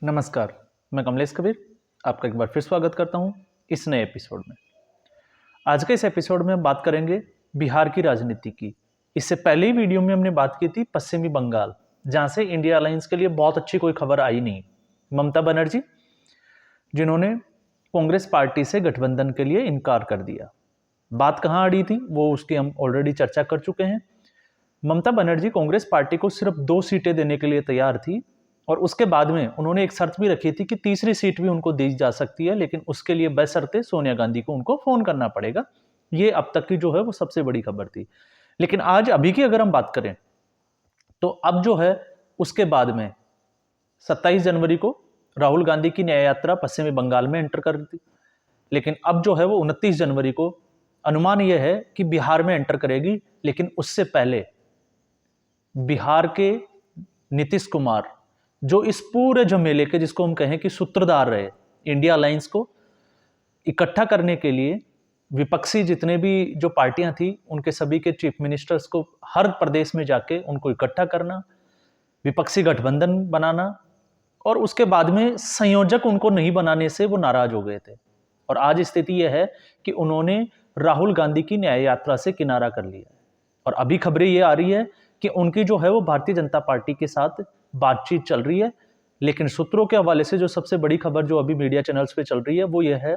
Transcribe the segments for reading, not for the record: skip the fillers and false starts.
नमस्कार, मैं कमलेश कबीर आपका एक बार फिर स्वागत करता हूं इस नए एपिसोड में। आज के इस एपिसोड में हम बात करेंगे बिहार की राजनीति की। इससे पहले ही वीडियो में हमने बात की थी पश्चिमी बंगाल, जहां से इंडिया अलायंस के लिए बहुत अच्छी कोई खबर आई नहीं। ममता बनर्जी जिन्होंने कांग्रेस पार्टी से गठबंधन के लिए इनकार कर दिया। बात कहाँ अड़ी थी वो उसकी हम ऑलरेडी चर्चा कर चुके हैं। ममता बनर्जी कांग्रेस पार्टी को सिर्फ 2 सीटें देने के लिए तैयार थी और उसके बाद में उन्होंने एक शर्त भी रखी थी कि तीसरी सीट भी उनको दी जा सकती है, लेकिन उसके लिए बशर्ते सोनिया गांधी को उनको फोन करना पड़ेगा। ये अब तक की जो है वो सबसे बड़ी खबर थी। लेकिन आज अभी की अगर हम बात करें तो अब जो है उसके बाद में 27 जनवरी को राहुल गांधी की न्याय यात्रा पश्चिमी बंगाल में एंटर कर दी, लेकिन अब जो है वो 29 जनवरी को अनुमान यह है कि बिहार में एंटर करेगी। लेकिन उससे पहले बिहार के नीतीश कुमार, जो इस पूरे झमेले के, जिसको हम कहें कि सूत्रधार रहे, इंडिया अलायंस को इकट्ठा करने के लिए विपक्षी जितने भी जो पार्टियां थी उनके सभी के चीफ मिनिस्टर्स को हर प्रदेश में जाके उनको इकट्ठा करना, विपक्षी गठबंधन बनाना, और उसके बाद में संयोजक उनको नहीं बनाने से वो नाराज हो गए थे। और आज स्थिति यह है कि उन्होंने राहुल गांधी की न्याय यात्रा से किनारा कर लिया है। और अभी खबरें ये आ रही है कि उनकी जो है वो भारतीय जनता पार्टी के साथ बातचीत चल रही है। लेकिन सूत्रों के हवाले से जो सबसे बड़ी खबर जो अभी मीडिया चैनल्स पे चल रही है वो ये है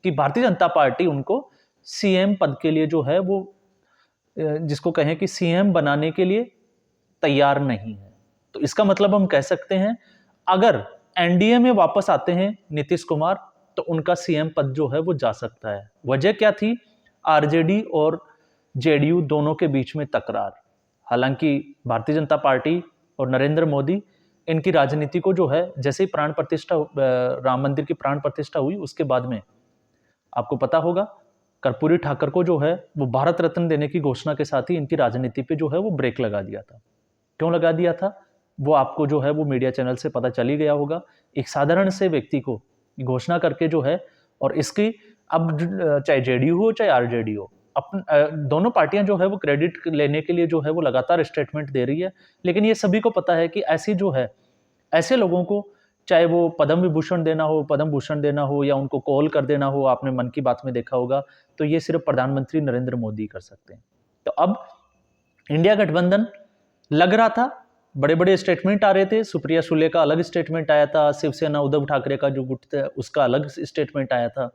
कि भारतीय जनता पार्टी उनको सीएम पद के लिए जो है वो जिसको कहें कि सीएम बनाने के लिए तैयार नहीं है। तो इसका मतलब हम कह सकते हैं अगर एनडीए में वापस आते हैं नीतीश कुमार तो उनका सीएम पद जो है वो जा सकता है। वजह क्या थी? आरजेडी और जेडीयू दोनों के बीच में तकरार। हालांकि भारतीय जनता पार्टी और नरेंद्र मोदी इनकी राजनीति को जो है, जैसे ही प्राण प्रतिष्ठा राम मंदिर की प्राण प्रतिष्ठा हुई उसके बाद में आपको पता होगा कर्पूरी ठाकर को जो है वो भारत रत्न देने की घोषणा के साथ ही इनकी राजनीति पे जो है वो ब्रेक लगा दिया था। क्यों लगा दिया था वो आपको जो है वो मीडिया चैनल से पता चल ही गया होगा। एक साधारण से व्यक्ति को घोषणा करके जो है, और इसकी अब चाहे जेडीयू हो चाहे आरजेडी हो, दोनों पार्टियां जो है वो क्रेडिट लेने के लिए जो है वो लगातार स्टेटमेंट दे रही है। लेकिन ये सभी को पता है कि ऐसी जो है, ऐसे लोगों को चाहे वो पद्म विभूषण देना हो, पद्म भूषण देना हो, या उनको कॉल कर देना हो, आपने मन की बात में देखा होगा, तो ये सिर्फ प्रधानमंत्री नरेंद्र मोदी कर सकते हैं। तो अब इंडिया गठबंधन लग रहा था, बड़े बड़े स्टेटमेंट आ रहे थे। सुप्रिया सुले का अलग स्टेटमेंट आया था, शिवसेना उद्धव ठाकरे का जो गुट था उसका अलग स्टेटमेंट आया था,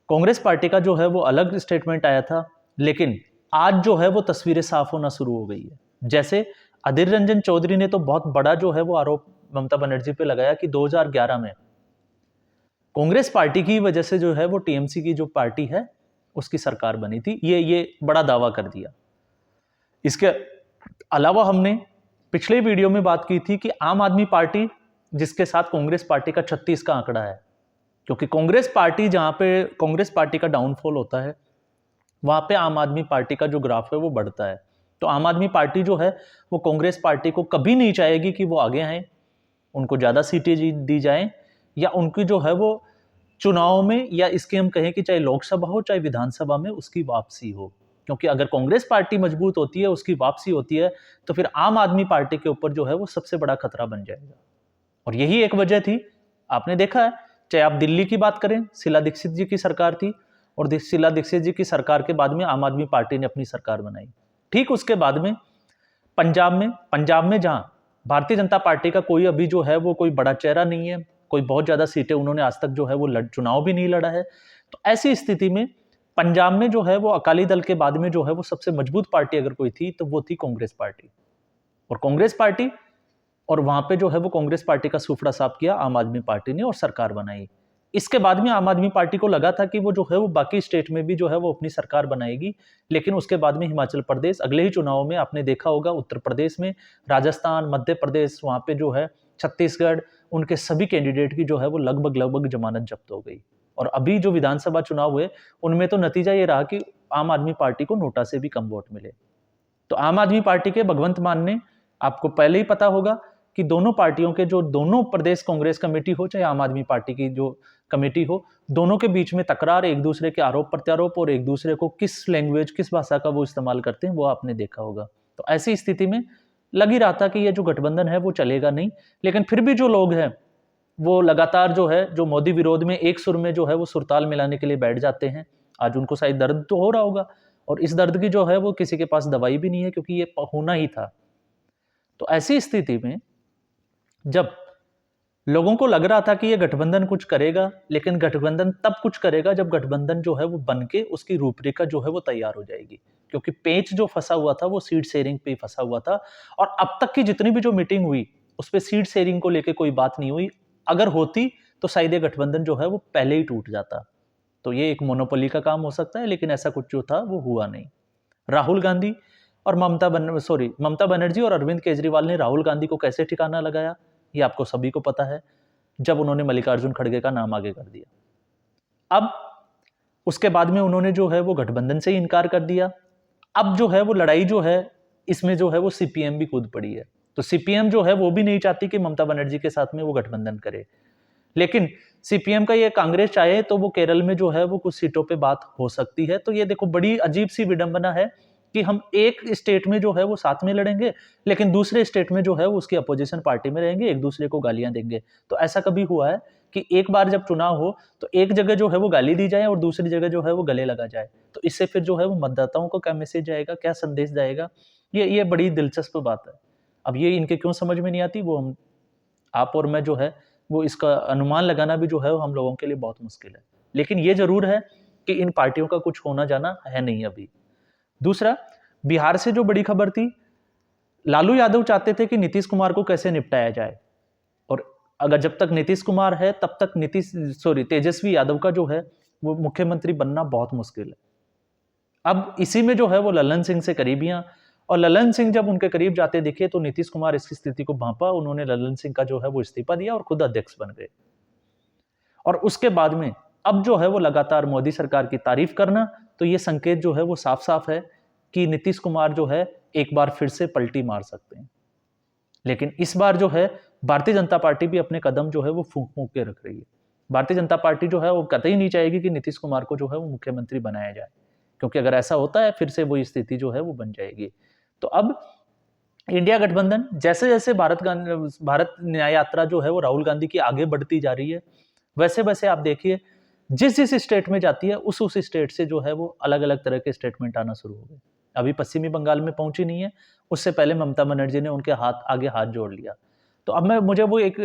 कांग्रेस पार्टी का जो है वो अलग स्टेटमेंट आया था। लेकिन आज जो है वो तस्वीरें साफ होना शुरू हो गई है। जैसे अधीर रंजन चौधरी ने तो बहुत बड़ा जो है वो आरोप ममता बनर्जी पे लगाया कि 2011 में कांग्रेस पार्टी की वजह से जो है वो टीएमसी की जो पार्टी है उसकी सरकार बनी थी। ये बड़ा दावा कर दिया। इसके अलावा हमने पिछले वीडियो में बात की थी कि आम आदमी पार्टी जिसके साथ कांग्रेस पार्टी का 36 का आंकड़ा है, क्योंकि कांग्रेस पार्टी जहां पे कांग्रेस पार्टी का डाउनफॉल होता है वहां पे आम आदमी पार्टी का जो ग्राफ है वो बढ़ता है। तो आम आदमी पार्टी जो है वो कांग्रेस पार्टी को कभी नहीं चाहेगी कि वो आगे आए, उनको ज्यादा सीटें दी जाएं, या उनकी जो है वो चुनाव में, या इसके हम कहें कि चाहे लोकसभा हो चाहे विधानसभा में, उसकी वापसी हो। क्योंकि अगर कांग्रेस पार्टी मजबूत होती है, उसकी वापसी होती है, तो फिर आम आदमी पार्टी के ऊपर जो है वो सबसे बड़ा खतरा बन जाएगा। और यही एक वजह थी। आपने देखा है, चाहे आप दिल्ली की बात करें, शीला दीक्षित जी की सरकार थी, और शीला दीक्षित जी की सरकार के बाद में आम आदमी पार्टी ने अपनी सरकार बनाई। ठीक उसके बाद में पंजाब में जहां भारतीय जनता पार्टी का कोई अभी जो है वो कोई बड़ा चेहरा नहीं है, कोई बहुत ज्यादा सीटें उन्होंने आज तक जो है वो चुनाव भी नहीं लड़ा है। तो ऐसी स्थिति में पंजाब में जो है वो अकाली दल के बाद में जो है वो सबसे मजबूत पार्टी अगर कोई थी तो वो थी कांग्रेस पार्टी। और कांग्रेस पार्टी, और वहां पे जो है वो कांग्रेस पार्टी का सूफड़ा साफ किया आम आदमी पार्टी ने और सरकार बनाई। इसके बाद में आम आदमी पार्टी को लगा था कि वो जो है वो बाकी स्टेट में भी जो है वो अपनी सरकार बनाएगी। लेकिन उसके बाद में हिमाचल प्रदेश, अगले ही चुनाव में आपने देखा होगा, उत्तर प्रदेश में, राजस्थान, मध्य प्रदेश, वहां पे जो है छत्तीसगढ़, उनके सभी कैंडिडेट की जो है वो लगभग जमानत जब्त हो गई। और अभी जो विधानसभा चुनाव हुए उनमें तो नतीजा ये रहा कि आम आदमी पार्टी को नोटा से भी कम वोट मिले। तो आम आदमी पार्टी के भगवंत मान ने, आपको पहले ही पता होगा कि दोनों पार्टियों के जो दोनों प्रदेश कांग्रेस कमेटी हो चाहे आम आदमी पार्टी की जो कमेटी हो, दोनों के बीच में तकरार, एक दूसरे के आरोप प्रत्यारोप, और एक दूसरे को किस लैंग्वेज, किस भाषा का वो इस्तेमाल करते हैं वो आपने देखा होगा। तो ऐसी स्थिति में लग ही रहा था कि ये जो गठबंधन है वो चलेगा नहीं। लेकिन फिर भी जो लोग हैं वो लगातार जो है, जो मोदी विरोध में एक सुर में जो है वो सुरताल मिलाने के लिए बैठ जाते हैं। आज उनको शायद दर्द तो हो रहा होगा, और इस दर्द की जो है वो किसी के पास दवाई भी नहीं है, क्योंकि ये होना ही था। तो ऐसी स्थिति में जब लोगों को लग रहा था कि ये गठबंधन कुछ करेगा, लेकिन गठबंधन तब कुछ करेगा जब गठबंधन जो है वो बन के उसकी रूपरेखा जो है वो तैयार हो जाएगी। क्योंकि पेच जो फंसा हुआ था वो सीट शेयरिंग पे ही फंसा हुआ था, और अब तक की जितनी भी जो मीटिंग हुई उस पे सीट शेयरिंग को लेके कोई बात नहीं हुई। अगर होती तो शायद ये गठबंधन जो है वो पहले ही टूट जाता। तो ये एक मोनोपोली का काम हो सकता है, लेकिन ऐसा कुछ जो था वो हुआ नहीं। राहुल गांधी और ममता बनर्जी और अरविंद केजरीवाल ने राहुल गांधी को कैसे ठिकाना लगाया, ये आपको सभी को पता है, जब उन्होंने मल्लिकार्जुन खड़गे का नाम आगे कर दिया। अब उसके बाद में उन्होंने जो है वो गठबंधन से ही इनकार कर दिया। अब जो है वो लड़ाई जो है इसमें जो है वो सीपीएम भी कूद पड़ी है। तो सीपीएम जो है वो भी नहीं चाहती कि ममता बनर्जी के साथ में वो गठबंधन करे, लेकिन सीपीएम का ये कांग्रेस चाहे तो वो केरल में जो है वो कुछ सीटों पे बात हो सकती है। तो ये देखो बड़ी अजीब सी विडंबना है कि हम एक स्टेट में जो है वो साथ में लड़ेंगे, लेकिन दूसरे स्टेट में जो है वो उसकी अपोजिशन पार्टी में रहेंगे, एक दूसरे को गालियां देंगे। तो ऐसा कभी हुआ है कि एक बार जब चुनाव हो तो एक जगह जो है वो गाली दी जाए और दूसरी जगह जो है वो गले लगा जाए? तो इससे फिर जो है वो मतदाताओं को क्या मैसेज जाएगा, क्या संदेश जाएगा? ये बड़ी दिलचस्प बात है। अब ये इनके क्यों समझ में नहीं आती, वो हम आप और मैं जो है वो इसका अनुमान लगाना भी जो है वो हम लोगों के लिए बहुत मुश्किल है। लेकिन ये जरूर है कि इन पार्टियों का कुछ होना जाना है नहीं अभी। दूसरा, बिहार से जो बड़ी खबर थी, लालू यादव चाहते थे कि नीतीश कुमार को कैसे निपटाया जाए, और अगर जब तक नीतीश कुमार है तब तक तेजस्वी यादव का जो है वो मुख्यमंत्री बनना बहुत मुश्किल है। अब इसी में जो है वो ललन सिंह से करीबियां, और ललन सिंह जब उनके करीब जाते दिखे तो नीतीश कुमार इसकी स्थिति को भांपा, उन्होंने ललन सिंह का जो है वो इस्तीफा दिया और खुद अध्यक्ष बन गए। और उसके बाद में अब जो है वो लगातार मोदी सरकार की तारीफ करना, तो ये संकेत जो है वो साफ साफ है कि नीतीश कुमार जो है एक बार फिर से पलटी मार सकते हैं। लेकिन इस बार जो है भारतीय जनता पार्टी भी अपने कदम जो है वो फूंक फूंक के रख रही है। भारतीय जनता पार्टी जो है वो कतई नहीं चाहेगी कि नीतीश कुमार को जो है वो मुख्यमंत्री बनाया जाए, क्योंकि अगर ऐसा होता है फिर से वो स्थिति जो है वो बन जाएगी। तो अब इंडिया गठबंधन जैसे जैसे भारत न्याय यात्रा जो है वो राहुल गांधी की आगे बढ़ती जा रही है, वैसे वैसे आप देखिए जिस जिस स्टेट में जाती है उस स्टेट से जो है वो अलग अलग तरह के स्टेटमेंट आना शुरू हो गए। अभी पश्चिमी बंगाल में पहुंची नहीं है, उससे पहले ममता बनर्जी ने उनके आगे हाथ जोड़ लिया। तो अब मुझे वो एक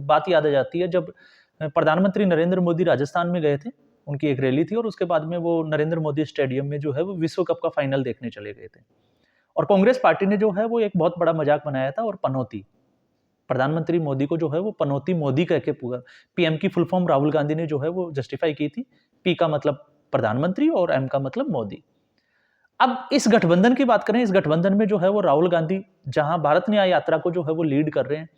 बात याद आ जाती है, जब प्रधानमंत्री नरेंद्र मोदी राजस्थान में गए थे, उनकी एक रैली थी और उसके बाद में वो नरेंद्र मोदी स्टेडियम में जो है वो विश्व कप का फाइनल देखने चले गए थे। और कांग्रेस पार्टी ने जो है वो एक बहुत बड़ा मजाक बनाया था, और पनौती प्रधानमंत्री मोदी को जो है वो पनौती मोदी कह के पूरा पीएम की फुल फॉर्म राहुल गांधी ने जो है वो जस्टिफाई की थी। पी का मतलब प्रधानमंत्री और एम का मतलब मोदी। अब इस गठबंधन की बात करें, इस गठबंधन में जो है वो राहुल गांधी जहां भारत न्याय यात्रा को जो है वो लीड कर रहे हैं,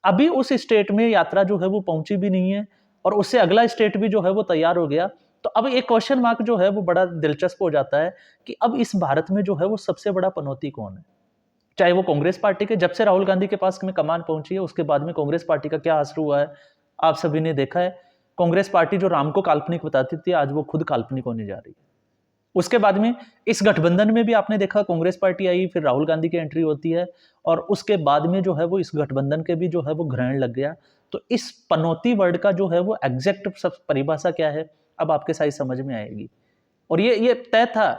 अभी उस स्टेट में यात्रा जो है वो पहुंची भी नहीं है, और उससे अगला स्टेट भी जो है वो तैयार हो गया। तो अब एक क्वेश्चन मार्क जो है वो बड़ा दिलचस्प हो जाता है कि अब इस भारत में जो है वो सबसे बड़ा पनौती कौन है? चाहे वो कांग्रेस पार्टी के, जब से राहुल गांधी के पास में कमान पहुंची है उसके बाद में कांग्रेस पार्टी का क्या असर हुआ है आप सभी ने देखा है। कांग्रेस पार्टी जो राम को काल्पनिक बताती थी, आज वो खुद काल्पनिक होने जा रही है। उसके बाद में इस गठबंधन में भी आपने देखा कांग्रेस पार्टी आई, फिर राहुल गांधी की एंट्री होती है, और उसके बाद में जो है वो इस गठबंधन के भी जो है वो ग्रहण लग गया। तो इस पनौती वर्ड का जो है वो एग्जैक्ट परिभाषा क्या है, अब आपके साथ समझ में आएगी। और ये तय था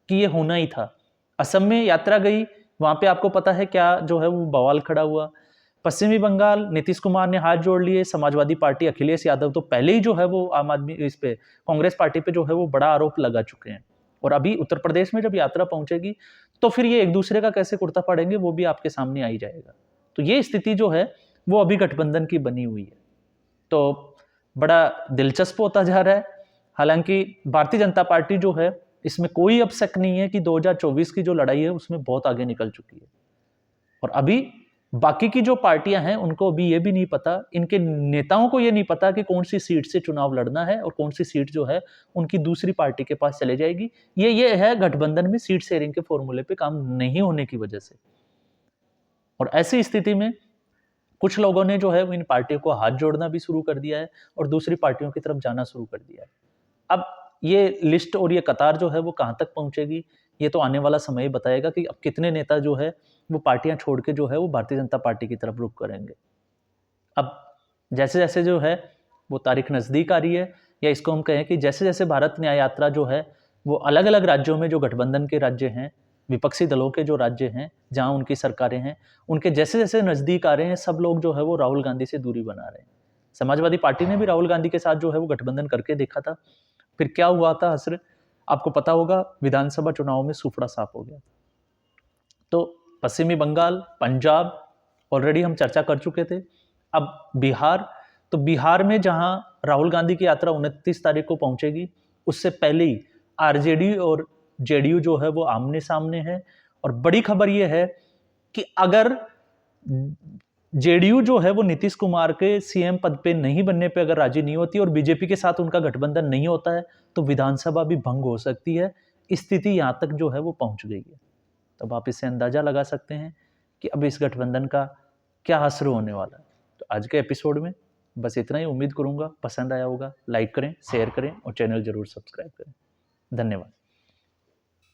कि ये होना ही था। असम में यात्रा गई, वहां पे आपको पता है क्या जो है वो बवाल खड़ा हुआ। पश्चिमी बंगाल नीतीश कुमार ने हाथ जोड़ लिए, समाजवादी पार्टी अखिलेश यादव तो पहले ही जो है वो आम आदमी इस पे कांग्रेस पार्टी पे जो है वो बड़ा आरोप लगा चुके हैं, और अभी उत्तर प्रदेश में जब यात्रा पहुंचेगी तो फिर ये एक दूसरे का कैसे कुर्ता फाड़ेंगे वो भी आपके सामने आ ही जाएगा। तो ये स्थिति जो है वो अभी गठबंधन की बनी हुई है। तो बड़ा दिलचस्प होता जा रहा है। हालांकि भारतीय जनता पार्टी जो है इसमें कोई अब शक नहीं है कि 2024 की जो लड़ाई है उसमें बहुत आगे निकल चुकी है। और अभी बाकी की जो पार्टियां हैं उनको अभी ये भी नहीं पता, इनके नेताओं को ये नहीं पता कि कौन सी सीट से चुनाव लड़ना है और कौन सी सीट जो है उनकी दूसरी पार्टी के पास चले जाएगी। ये है गठबंधन में सीट शेयरिंग के फॉर्मूले पे काम नहीं होने की वजह से। और ऐसी स्थिति में कुछ लोगों ने जो है इन पार्टियों को हाथ जोड़ना भी शुरू कर दिया है और दूसरी पार्टियों की तरफ जाना शुरू कर दिया है। अब ये लिस्ट और ये कतार जो है वो कहां तक पहुंचेगी, ये तो आने वाला समय बताएगा कि अब कितने नेता जो है वो पार्टियां छोड़ के जो है वो भारतीय जनता पार्टी की तरफ रुख करेंगे। अब जैसे जैसे जो है वो तारीख नज़दीक आ रही है, या इसको हम कहें कि जैसे जैसे भारत न्याय यात्रा जो है वो अलग अलग राज्यों में, जो गठबंधन के राज्य हैं, विपक्षी दलों के जो राज्य हैं जहां उनकी सरकारें हैं, उनके जैसे जैसे नज़दीक आ रहे हैं, सब लोग जो है वो राहुल गांधी से दूरी बना रहे हैं। समाजवादी पार्टी ने भी राहुल गांधी के साथ जो है वो गठबंधन करके देखा था, फिर क्या हुआ था हसरे, आपको पता होगा, विधानसभा चुनाव में सूफड़ा साफ हो गया। तो पश्चिमी बंगाल, पंजाब ऑलरेडी हम चर्चा कर चुके थे। अब बिहार, तो बिहार में जहां राहुल गांधी की यात्रा 29 तारीख को पहुंचेगी, उससे पहले ही आरजेडी और जेडीयू जो है वो आमने सामने है। और बड़ी खबर यह है कि अगर जेडीयू जो है वो नीतीश कुमार के सीएम पद पे नहीं बनने पे अगर राजी नहीं होती और बीजेपी के साथ उनका गठबंधन नहीं होता है, तो विधानसभा भी भंग हो सकती है। स्थिति यहां तक जो है वो पहुंच गई है। तब आप इससे अंदाजा लगा सकते हैं कि अब इस गठबंधन का क्या असर होने वाला है। तो आज के एपिसोड में बस इतना ही। उम्मीद करूंगा पसंद आया होगा। लाइक करें, शेयर करें और चैनल जरूर सब्सक्राइब करें। धन्यवाद।